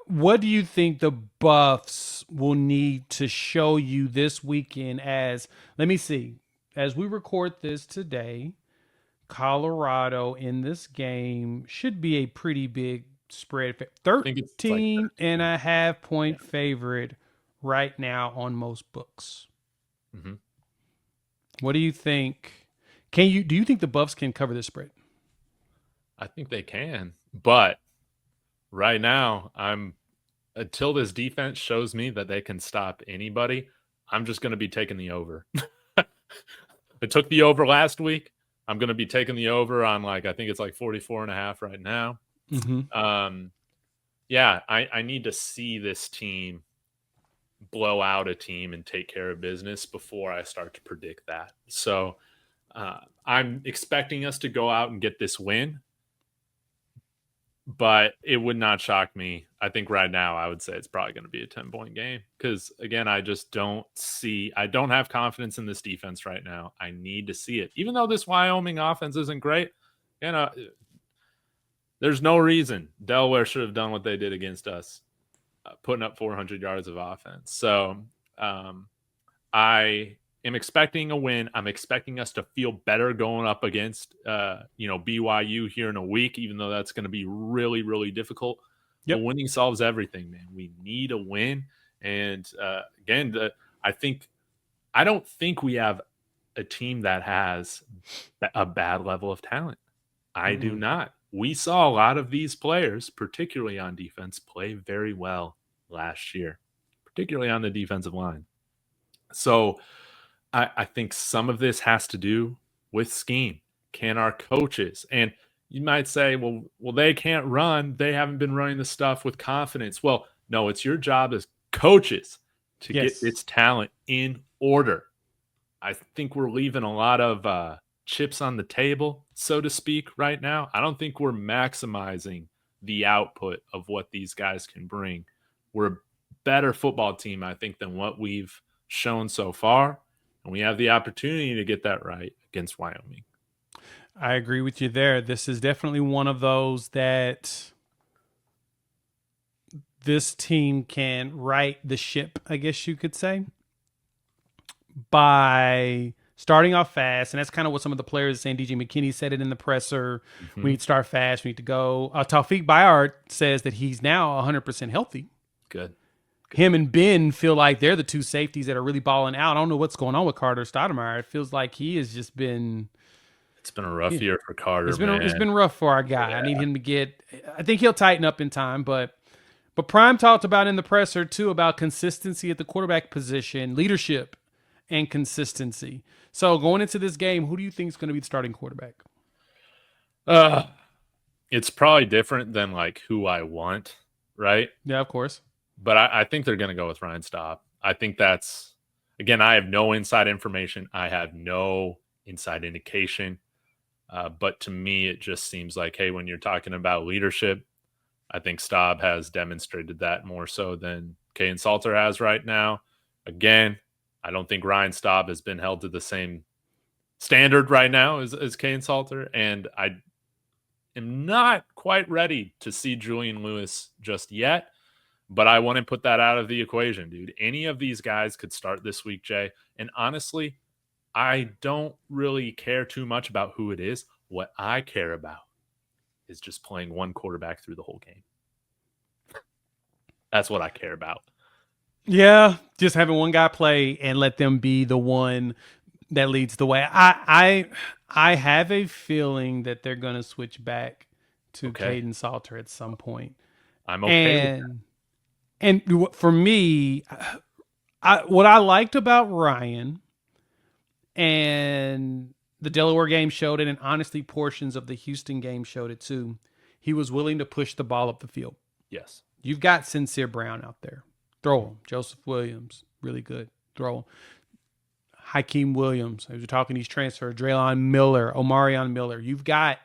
What do you think the Buffs will need to show you this weekend? As let me see, as we record this today, Colorado in this game should be a pretty big spread. I think it's like 13 and 13. a half Yeah. point favorite right now on most books. hmm What do you think? Do you think the Buffs can cover this spread? I think they can, but right now, until this defense shows me that they can stop anybody, I'm just going to be taking the over. I took the over last week. I'm going to be taking the over on I think it's like 44 and a half right now. Mm-hmm. Um, yeah, I need to see this team blow out a team and take care of business before I start to predict that. So I'm expecting us to go out and get this win, but it would not shock me. I think right now I would say it's probably going to be a 10-point game because, again, I don't have confidence in this defense right now. I need to see it. Even though this Wyoming offense isn't great, you know, there's no reason Delaware should have done what they did against us, putting up 400 yards of offense. So I am expecting a win. I'm expecting us to feel better going up against, BYU here in a week, even though that's going to be really, really difficult. But Yep. winning solves everything, man. We need a win. And again, I don't think we have a team that has a bad level of talent. I do Mm-mm. not. We saw a lot of these players, particularly on defense, play very well last year, particularly on the defensive line. So I think some of this has to do with scheme. Can our coaches, and you might say, well, they can't run. They haven't been running the stuff with confidence. Well, no, it's your job as coaches to get Yes. its talent in order. I think we're leaving a lot of chips on the table, so to speak, right now. I don't think we're maximizing the output of what these guys can bring. We're a better football team, I think, than what we've shown so far. And we have the opportunity to get that right against Wyoming. I agree with you there. This is definitely one of those that this team can right the ship, I guess you could say, by starting off fast. And that's kind of what some of the players are saying. DJ McKinney said it in the presser. We Mm-hmm. need to start fast. We need to go. Taufik Bayard says that he's now 100% healthy. Good. Good. Him and Ben feel like they're the two safeties that are really balling out. I don't know what's going on with Carter Stoudemire. It feels like he has just been. It's been a rough year for Carter, It's man. been rough for our guy. I Yeah. need him to get. I think he'll tighten up in time, but Prime talked about in the presser too about consistency at the quarterback position, leadership, and consistency. So going into this game, who do you think is going to be the starting quarterback? Uh, it's probably different than who I want, right? Yeah, of course. But I think they're going to go with Ryan Staub. I think that's, again, I have no inside information. I have no inside indication. But to me, it just seems like, hey, when you're talking about leadership, I think Staub has demonstrated that more so than Kaidon Salter has right now. Again, I don't think Ryan Staub has been held to the same standard right now as Kaidon Salter. And I am not quite ready to see Julian Lewis just yet. But I wouldn't put that out of the equation, dude. Any of these guys could start this week, Jay. And honestly, I don't really care too much about who it is. What I care about is just playing one quarterback through the whole game. That's what I care about. Yeah, just having one guy play and let them be the one that leads the way. I have a feeling that they're going to switch back to Okay. Caden Salter at some point. I'm okay with that. And for me, what I liked about Ryan and the Delaware game showed it, and honestly, portions of the Houston game showed it too. He was willing to push the ball up the field. Yes. You've got Sincere Brown out there. Throw him. Joseph Williams, really good. Throw him. Hakeem Williams, as you're talking, he's transferred. Draylon Miller, Omarion Miller. You've got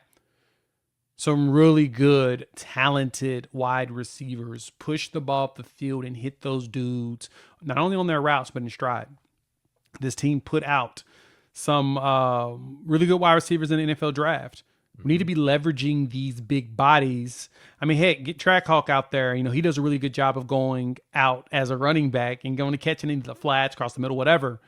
some really good, talented wide receivers. Push the ball up the field and hit those dudes, not only on their routes, but in stride. This team put out some really good wide receivers in the NFL draft. We need to be leveraging these big bodies. I mean, heck, get Trackhawk out there. He does a really good job of going out as a running back and going to catching into the flats, across the middle, whatever.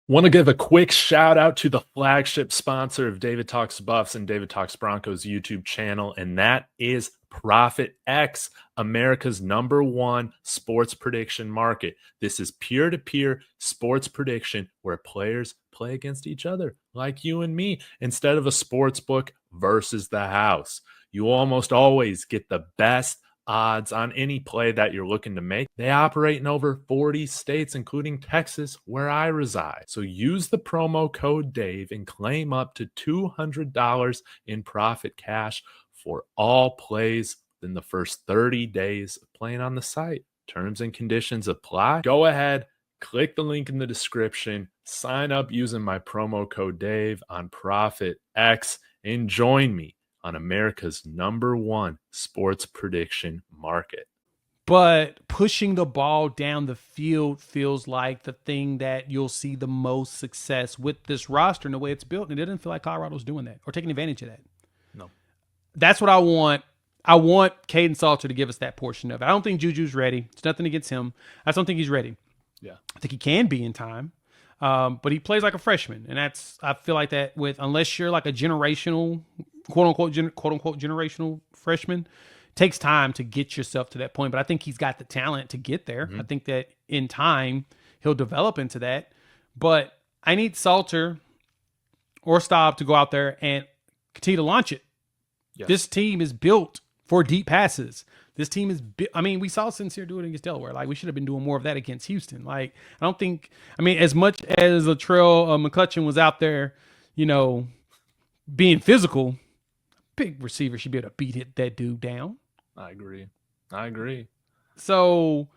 Want to give a quick shout out to the flagship sponsor of David Talks Buffs and David Talks Broncos YouTube channel, and that is Profit X, America's #1 sports prediction market. This is peer-to-peer sports prediction where players play against each other, like you and me, instead of a sports book versus the house. You almost always get the best odds on any play that you're looking to make. They operate in over 40 states, including Texas, where I reside. So use the promo code Dave and claim up to $200 in profit cash for all plays in the first 30 days of playing on the site. Terms and conditions apply. Go ahead, click the link in the description, sign up using my promo code Dave on Profit X, and join me on America's #1 sports prediction market. But pushing the ball down the field feels like the thing that you'll see the most success with this roster and the way it's built. And it doesn't feel like Colorado's doing that or taking advantage of that. No. That's what I want. I want Kaidon Salter to give us that portion of it. I don't think Juju's ready. It's nothing against him. I just don't think he's ready. Yeah. I think he can be in time. But he plays like a freshman. And I feel like that unless you're like a generational, quote unquote generational freshman, takes time to get yourself to that point. But I think he's got the talent to get there. I think that in time he'll develop into that. But I need Salter or Staub to go out there and continue to launch it. Yes. This team is built for deep passes. This team is, we saw Sincere do it against Delaware. Like, we should have been doing more of that against Houston. Like, I don't think, as much as Latrell McCutcheon was out there, being physical, big receiver should be able to beat that dude down. I agree. So,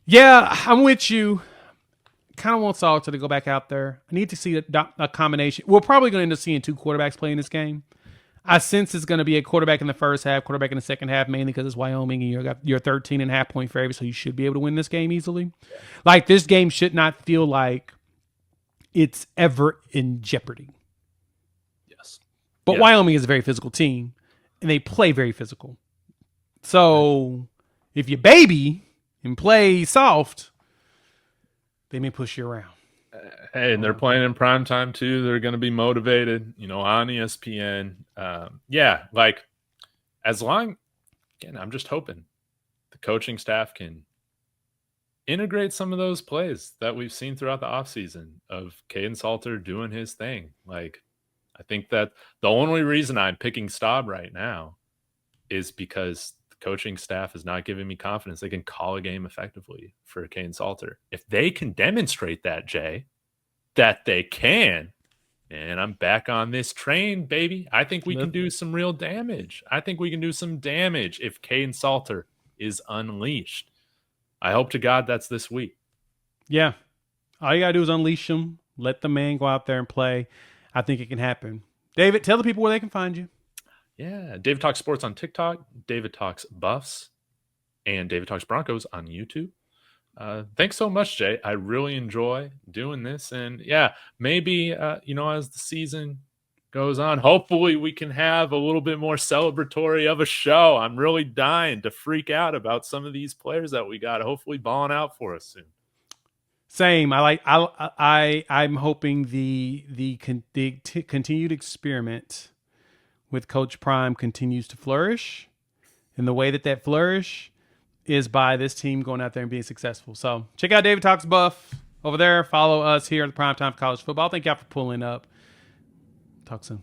yeah, I'm with you. Kind of want Salter to go back out there. I need to see a combination. We're probably going to end up seeing 2 quarterbacks play in this game. I sense it's going to be a quarterback in the first half, quarterback in the second half, mainly because it's Wyoming and you're 13.5 point favorite, so you should be able to win this game easily. Yeah. Like, this game should not feel like it's ever in jeopardy. Yes. But Wyoming is a very physical team, and they play very physical. So if you baby and play soft, they may push you around. Hey, and they're playing in prime time too. They're going to be motivated, on ESPN. As long, again, I'm just hoping the coaching staff can integrate some of those plays that we've seen throughout the offseason of Kaidon Salter doing his thing. Like, I think that the only reason I'm picking Staub right now is because the coaching staff is not giving me confidence they can call a game effectively for Kaidon Salter. If they can demonstrate that, Jay, that they can, and I'm back on this train, baby. I think we can do some real damage. I think we can do some damage if Kaidon Salter is unleashed. I hope to God that's this week. Yeah. All you got to do is unleash him. Let the man go out there and play. I think it can happen. David, tell the people where they can find you. Yeah. David Talks Sports on TikTok, David Talks Buffs, and David Talks Broncos on YouTube. Thanks so much, Jay. I really enjoy doing this. And yeah, maybe, as the season goes on, hopefully we can have a little bit more celebratory of a show. I'm really dying to freak out about some of these players that we got hopefully balling out for us soon. Same. I'm hoping the continued experiment with Coach Prime continues to flourish, and the way that flourish is by this team going out there and being successful. So check out David Talks Buff over there. Follow us here at the Primetime College Football. Thank y'all for pulling up. Talk soon.